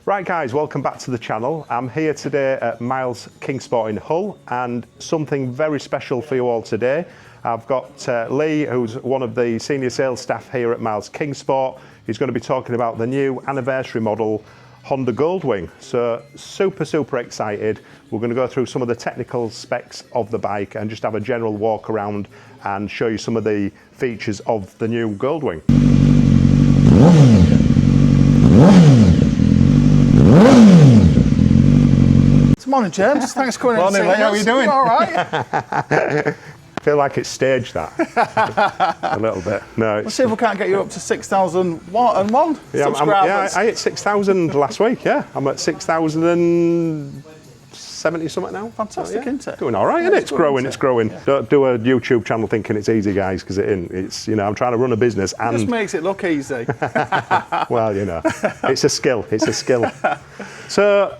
Right guys, welcome back to the channel. I'm here today at Miles Kingsport in Hull, and something very special for you all today. I've got Lee, who's one of the senior sales staff here at Miles Kingsport. He's going to be talking about the new anniversary model Honda Goldwing. So super excited. We're going to go through some of the technical specs of the bike and just have a general walk around and show you some of the features of the new Goldwing. Morning, James. Thanks for coming in. Morning, Lee. How are you doing? All right. I feel like it's staged, that a little bit. No. Let's see if we can't get you up to 6,001 subscribers. I hit 6,000 last week. Yeah, I'm at 6,070 something now. Fantastic, isn't it? Doing all right, isn't it? It's growing. It's growing. Yeah. Don't do a YouTube channel thinking it's easy, guys, because it isn't. It's, you know, I'm trying to run a business and it just makes it look easy. Well, you know, it's a skill. It's a skill. So,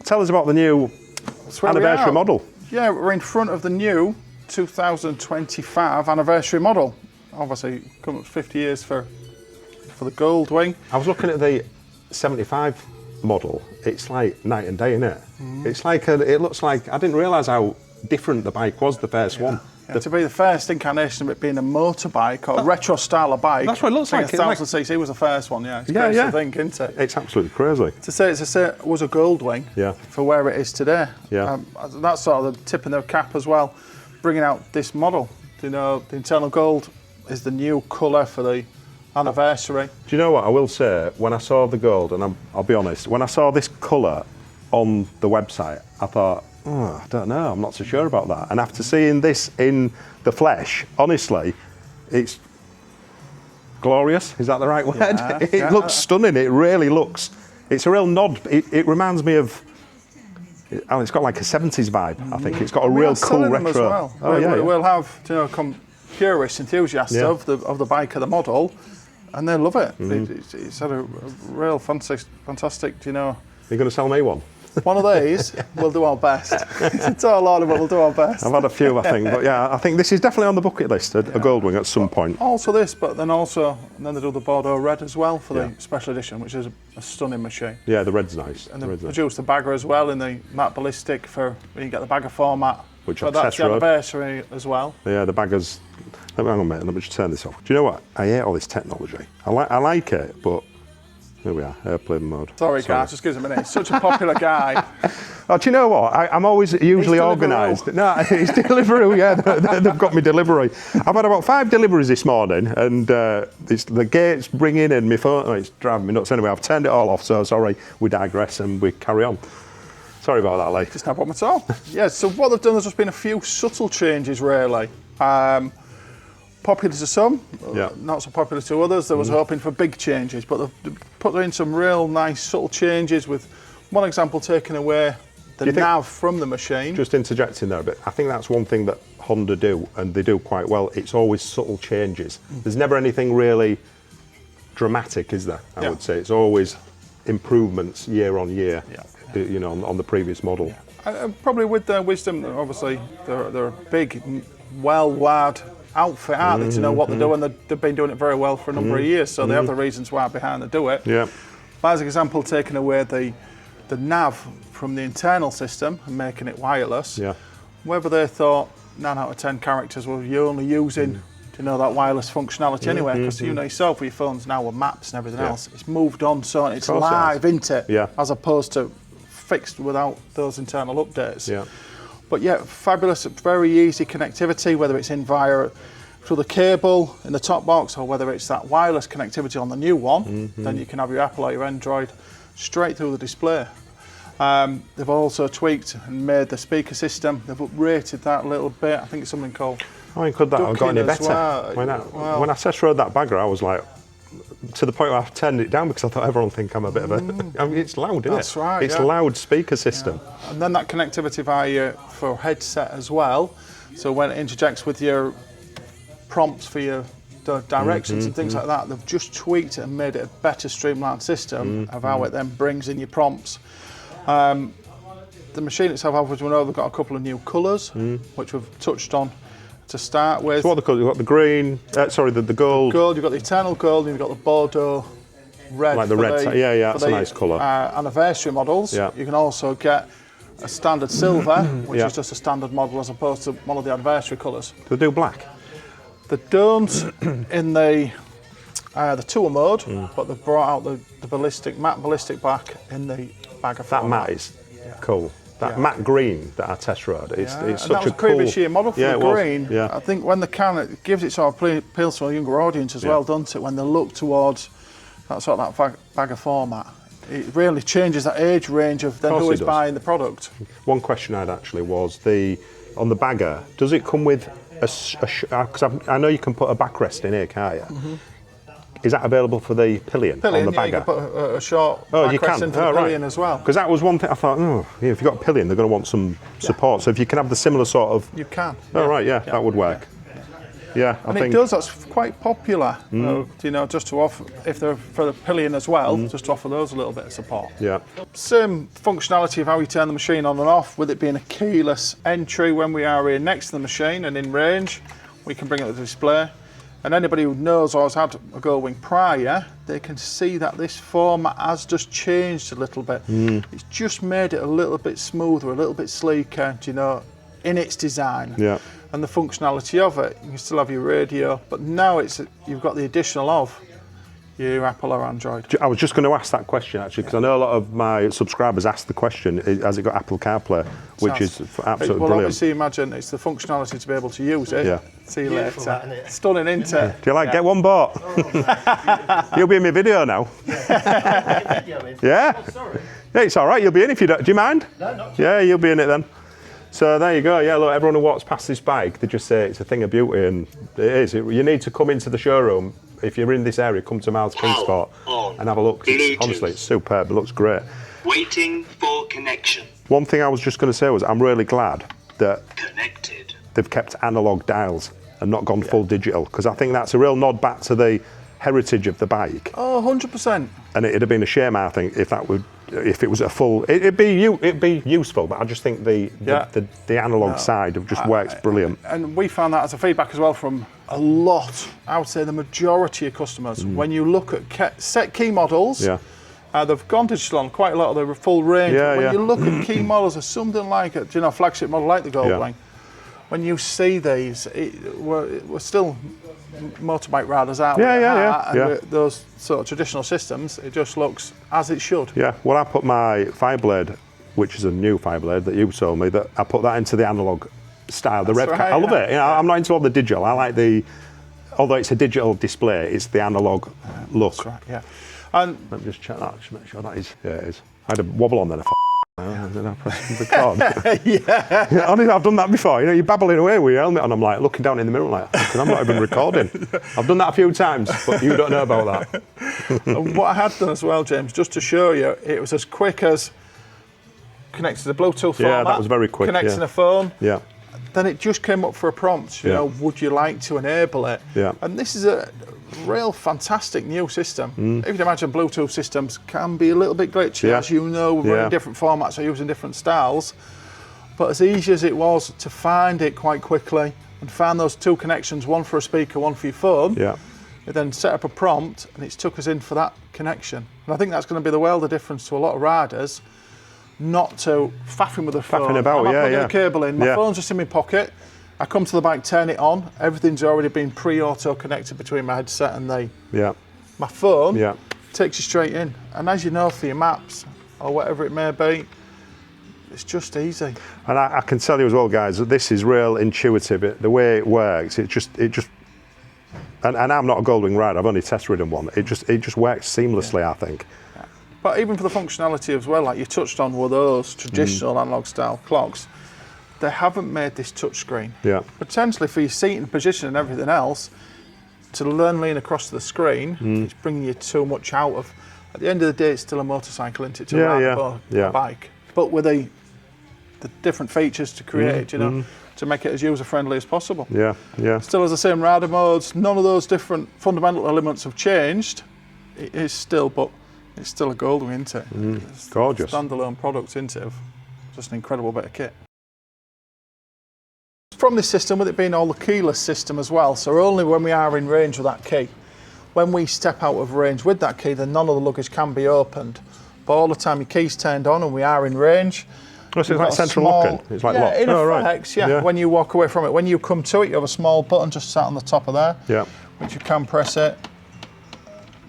tell us about the new anniversary model. Yeah, we're in front of the new 2025 anniversary model. Obviously, coming up to 50 years for the Goldwing. I was looking at the 75 model. It's like night and day, isn't it? It's like it looks like, I didn't realise how different the bike was, the first one. Yeah, to be the first incarnation of it being a motorbike or a retro style of bike. That's what it looks like. 1000cc was the first one, yeah. It's crazy to think, isn't it? It's absolutely crazy. To say it was a Goldwing for where it is today. Yeah. That's sort of the tip in the cap as well, bringing out this model. You know, the internal gold is the new colour for the anniversary. Do you know what I will say? When I saw the gold, and I'll be honest, when I saw this colour on the website, I thought, oh, I don't know, I'm not so sure about that. And after seeing this in the flesh, honestly, it's glorious. Is that the right word? Yeah, it looks stunning. It really looks. It's a real nod. It reminds me of. Oh, it's got like a 70s vibe. I think it's got a real cool retro. As well. We'll have purists, enthusiasts of the bike or the model, and they love it. It's had a real fantastic. You know. You're going to sell me one? One of these, we'll do our best. It's a lot of it, we'll do our best. I've had a few, I think, but yeah, I think this is definitely on the bucket list, a Goldwing at some point. Also this, but then they do the Bordeaux Red as well for the special edition, which is a stunning machine. Yeah, the red's nice. And they produced the bagger as well in the matte ballistic for when you get the bagger format. Which so that's the anniversary as well. Yeah, the baggers. Hang on a minute, let me just turn this off. Do you know what? I hate all this technology. I like it, but here we are, airplane mode. Sorry, guys, just give us a minute. He's such a popular guy. Oh, do you know what? I'm always usually organised. No, it's Deliveroo, yeah, they've got me delivery. I've had about 5 deliveries this morning, and the gate's ringing and my phone, it's driving me nuts. Anyway, I've turned it all off, so sorry, we digress and we carry on. Sorry about that, Lee. Just no problem at all. Yeah, so what they've done, there's just been a few subtle changes, really. Popular to some, not so popular to others. They was hoping for big changes, but they've put in some real nice subtle changes, with one example taking away the nav from the machine. Just interjecting there a bit, I think that's one thing that Honda do, and they do quite well. It's always subtle changes. There's never anything really dramatic, is there? I would say it's always improvements year on year. You know, on the previous model. Probably with their wisdom, obviously they're a big, well-wired outfit, aren't they, to know what they're doing. They've been doing it very well for a number of years, so they have the reasons why behind they do it. Yeah. But as an example, taking away the nav from the internal system and making it wireless. Yeah. Whether they thought 9 out of 10 characters were you only using that wireless functionality anyway, because you know yourself with your phones now with maps and everything else, it's moved on, so it's live, isn't it? Yeah. As opposed to fixed without those internal updates. Yeah. But yeah, fabulous, very easy connectivity, whether it's in via through the cable in the top box, or whether it's that wireless connectivity on the new one, then you can have your Apple or your Android straight through the display. They've also tweaked and made the speaker system. They've uprated that a little bit. I think it's something called. Oh, could that have got any better? Well. When I test rode that bagger, I was like, to the point where I turned it down because I thought everyone think I'm a bit of a. I mean, it's loud, isn't it? That's right. It's a loud speaker system. Yeah. And then that connectivity via for headset as well. So when it interjects with your prompts for your directions and things like that, they've just tweaked it and made it a better streamlined system of how it then brings in your prompts. The machine itself, as we know, they've got a couple of new colours, which we've touched on to start with. So what are the colours? You've got the green, the gold. Gold, you've got the Eternal Gold, and you've got the Bordeaux red. Like the red, yeah, that's a nice colour. Anniversary models. Yeah. You can also get a standard silver, which is just a standard model as opposed to one of the anniversary colours. Do they do black? They don't in the tour mode, but they've brought out the matte ballistic black in the bag of That format. matte is cool. That matte green that I test rode, it's such that was a a previous year model for the green. Yeah. I think when it gives it sort of appeal to a younger audience as well, doesn't it? When they look towards that sort of that bag of format, it really changes that age range of then who is buying the product. One question I had actually was on the bagger, does it come with because I know you can put a backrest in here, can't you? Is that available for the pillion on the bagger? You can put a short backrest in for the pillion as well. Because that was one thing I thought, if you've got a pillion, they're going to want some support. So if you can have the similar sort of... You can. That would work. Yeah, I think that's quite popular, just to offer, if they're for the pillion as well, just to offer those a little bit of support. Yeah. Same functionality of how you turn the machine on and off, with it being a keyless entry when we are here next to the machine and in range, we can bring it to the display. And anybody who knows or has had a Goldwing prior, they can see that this format has just changed a little bit. It's just made it a little bit smoother, a little bit sleeker, in its design. Yeah. And the functionality of it, you can still have your radio, but now you've got the additional of your Apple or Android. I was just going to ask that question actually, because I know a lot of my subscribers ask the question, has it got Apple CarPlay, which is absolutely brilliant. Obviously imagine it's the functionality to be able to use it. Yeah. See you later. Stunning, isn't it? Do you like get one bought? You'll be in my video now. Yeah? Oh, sorry. Yeah, it's all right, you'll be in if you don't. Do you mind? No, not. Yeah, you'll be in it then. So there you go. Yeah, look, everyone who walks past this bike, they just say it's a thing of beauty, and it is. You need to come into the showroom. If you're in this area, come to Miles Kingsport and have a look. Honestly, it's superb. It looks great. Waiting for connection. One thing I was just going to say was I'm really glad that Connected. they've kept analog dials and not gone full digital, because I think that's a real nod back to the heritage of the bike. Oh, 100%. And it'd have been a shame, I think, if it was a full. It'd be useful, but I just think the analog side of just works brilliant. And we found that as a feedback as well from a lot. I would say the majority of customers. When you look at set key models, they've gone digital on quite a lot of the full range. When you look at key models of something like a flagship model like the Goldwing, when you see these, we're still motorbike riders out there. Those sort of traditional systems, it just looks as it should. Yeah, well, I put my Fireblade, which is a new Fireblade that you sold me, that I put that into the analog style, the rev. I love it. I'm not into all the digital. I like although it's a digital display, it's the analog look. That's right, yeah. And let me just check that, just make sure that is. Yeah, it is. I had a wobble on then. Then I pressed record. Honestly, I've done that before. You're babbling away with your helmet on. I'm like looking down in the mirror, like, I'm not even recording. I've done that a few times, but you don't know about that. And what I had done as well, James, just to show you, it was as quick as connecting to the Bluetooth format. Yeah, that was very quick. Connecting a phone. Yeah. Then it just came up for a prompt. You know, would you like to enable it? Yeah. And this is a real fantastic new system. If you can imagine, Bluetooth systems can be a little bit glitchy, as you know, we're running different formats or using different styles. But as easy as it was to find it quite quickly and find those two connections, one for a speaker, one for your phone, it then set up a prompt and it took us in for that connection. And I think that's going to be the world of difference to a lot of riders, not to faffing with the phone. Faffing about, I'm not plugging the cable in, my phone's just in my pocket. I come to the bike, turn it on, everything's already been pre-auto connected between my headset and my phone, takes you straight in. And as you know, for your maps or whatever it may be, it's just easy. And I can tell you as well, guys, that this is real intuitive. The way it works, it just and I'm not a Goldwing rider, I've only test ridden one. It just works seamlessly, I think. But even for the functionality as well, like you touched on with those traditional analog style clocks, they haven't made this touchscreen. Potentially for your seating position and everything else, to lean across to the screen, it's bringing you too much out of. At the end of the day, it's still a motorcycle, isn't it? To ride a bike, but with the different features to create, to make it as user friendly as possible. Still has the same rider modes. None of those different fundamental elements have changed. It is still, but it's still a Goldwing, isn't it? It's gorgeous. Standalone product, isn't it? Just an incredible bit of kit. From this system, with it being all the keyless system as well, so only when we are in range with that key, when we step out of range with that key, then none of the luggage can be opened. But all the time your key's turned on and we are in range. Oh, so it's like central locking? It's like locked? In effect, yeah. When you walk away from it. When you come to it, you have a small button just sat on the top of there, which you can press it.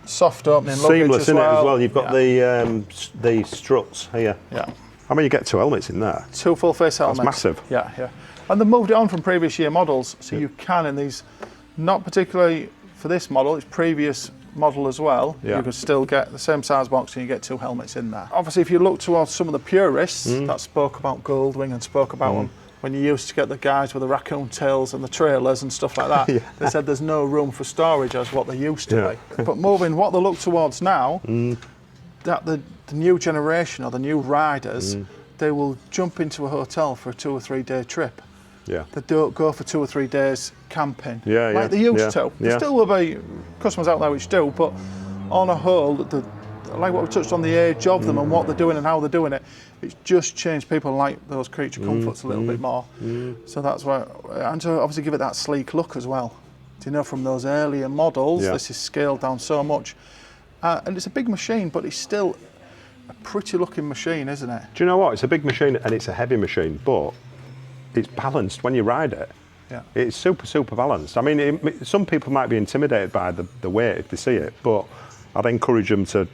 Soft opening luggage seamless, as isn't well. it, as well? You've got the struts here. Yeah. I mean, you get 2 helmets in there. 2 full face helmets. That's massive. Yeah, yeah. And they've moved it on from previous year models, so you can in these, not particularly for this model, it's previous model as well. You could still get the same size box and you get 2 helmets in there. Obviously, if you look towards some of the purists that spoke about Goldwing and spoke about them, when you used to get the guys with the raccoon tails and the trailers and stuff like that, they said there's no room for storage as what they used to be. But moving what they look towards now, that the new generation or the new riders, they will jump into a hotel for a 2 or 3 day trip. Yeah. They don't go for 2 or 3 days camping like they used to. There still will be customers out there which do, but on a whole, like what we touched on the age of them and what they're doing and how they're doing it, it's just changed. People like those creature comforts a little bit more. So that's why, and to obviously give it that sleek look as well. Do you know, from those earlier models, this is scaled down so much. And it's a big machine, but it's still a pretty looking machine, isn't it? Do you know what? It's a big machine and it's a heavy machine, but it's balanced when you ride it. Yeah. It's super balanced. I mean, some people might be intimidated by the weight if they see it, but I'd encourage them to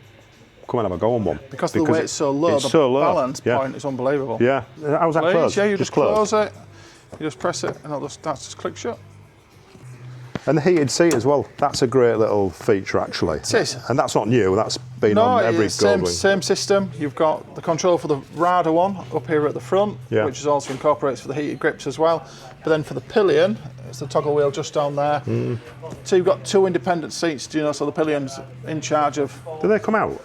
come and have a go on one. Because the weight's so low, the balance point is unbelievable. Yeah. How's that closed? Yeah, you just close it, you just press it, and that's just click shut. And the heated seat as well. That's a great little feature, actually. It is. And that's not new. That's been on every Goldwing. Same system. You've got the control for the Rada one up here at the front, which is also incorporates for the heated grips as well. But then for the pillion, it's the toggle wheel just down there. So you've got 2 independent seats, do you know, so the pillion's in charge of... Do they come out?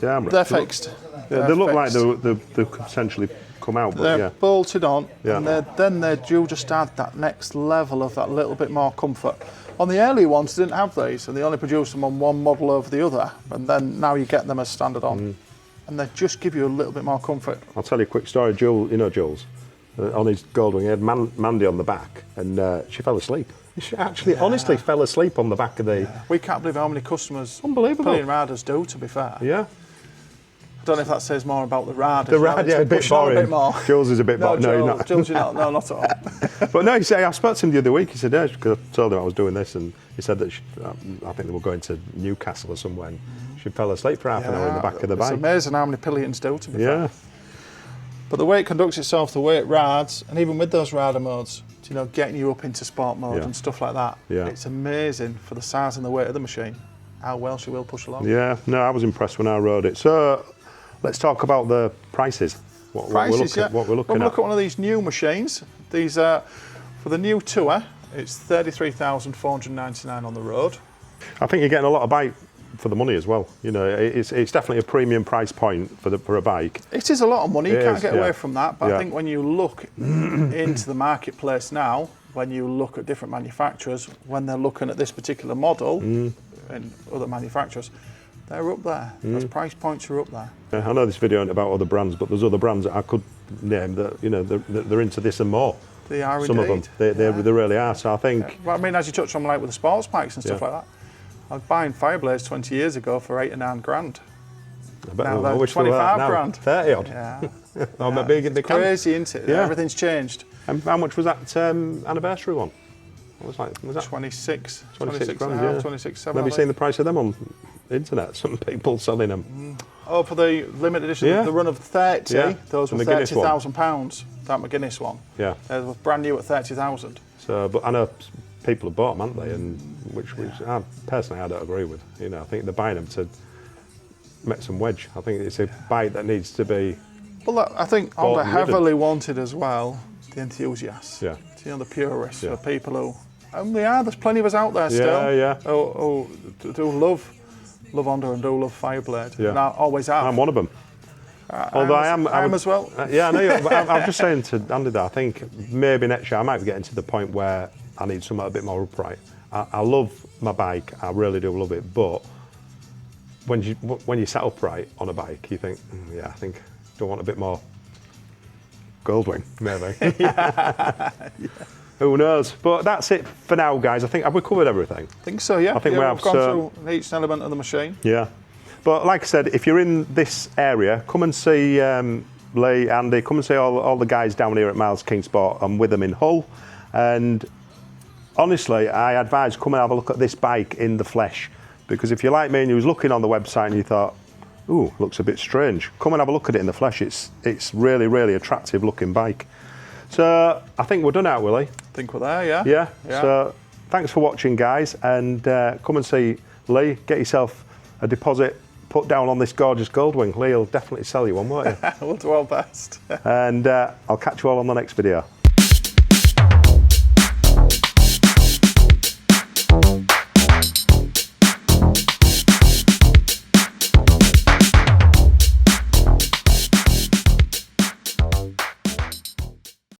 They're fixed. They look like they could potentially come out, but they're bolted on, and then you just add that next level of that little bit more comfort. On the early ones, they didn't have these, and they only produced them on one model over the other, and then now you get them as standard on. And they just give you a little bit more comfort. I'll tell you a quick story. Jules, you know Jules, on his Goldwing, he had Mandy on the back, and she fell asleep. She actually honestly fell asleep on the back of the... We can't believe how many customers pillion riders do, to be fair. Yeah. I don't know if that says more about the riders. The ride, a bit boring. A bit more. Jules is a bit boring. No, not. Jules, you're not. No, not at all. But no, I spoke to him the other week. He said, yeah, because I told him I was doing this, and he said that I think they were going to Newcastle or somewhere, and she fell asleep for half an hour in the back of the bike. It's amazing how many pillions do, to be fair. But the way it conducts itself, the way it rides, and even with those rider modes, you know, getting you up into sport mode and stuff like that, it's amazing for the size and the weight of the machine, how well she will push along. Yeah, no, I was impressed when I rode it. So let's talk about the prices. What we're looking at. We'll look at one of these new machines. These are, for the new Tour, it's $33,499 on the road. I think you're getting a lot of bike for the money as well. You know, it's definitely a premium price point for a bike. It is a lot of money. You can't get away from that. But I think when you look into the marketplace now, when you look at different manufacturers, when they're looking at this particular model and other manufacturers, they're up there. Those price points are up there. Yeah, I know this video ain't about other brands, but there's other brands that I could name that, you know, they're into this and more. They are Some indeed. of them, they really are. So I think. Well, I mean, as you touched on, like with the sports bikes and stuff like that, I was buying Fireblades 20 years ago for 8 or 9 grand. Now they're 25 grand. 30 odd. Yeah. It's crazy, isn't it? Yeah. Everything's changed. And how much was that anniversary one? Was that 26 grand, half, 26.7. Have you seen the price of them on the internet? Some people selling them. Oh, for the limited edition, the run of 30, those were £30,000. That McGuinness one. Yeah. They were brand new at 30,000. So, but I know people have bought them, haven't they? And which I personally I don't agree with. You know, I think they're buying them to make some wedge. I think it's a bike that needs to be. Well, I think Honda heavily wanted as well the enthusiasts. Yeah. You know, the purists, the people who. And they are. There's plenty of us out there still. Yeah. Who do love Honda and do love Fireblade. Yeah. And I always have. I'm one of them. Although I am as well. Yeah, I know. But I'm just saying to Andy that I think maybe next year I might be getting to the point where I need something a bit more upright. I love my bike. I really do love it. But when you set upright on a bike, you think, I think I want a bit more Goldwing, maybe. who knows? But that's it for now, guys. I think, have we covered everything? I think so, yeah. I think we have. We've gone through each element of the machine. Yeah. But like I said, if you're in this area, come and see Lee, Andy, come and see all the guys down here at Miles Kingsport. I'm with them in Hull. And honestly, I advise come and have a look at this bike in the flesh. Because if you're like me and you was looking on the website and you thought, ooh, looks a bit strange, come and have a look at it in the flesh. It's really, really attractive looking bike. So I think we're done out, Willie. I think we're there, yeah. Yeah. So thanks for watching, guys. And come and see Lee. Get yourself a deposit put down on this gorgeous Goldwing. Lee will definitely sell you one, won't you? We'll do our best. And I'll catch you all on the next video.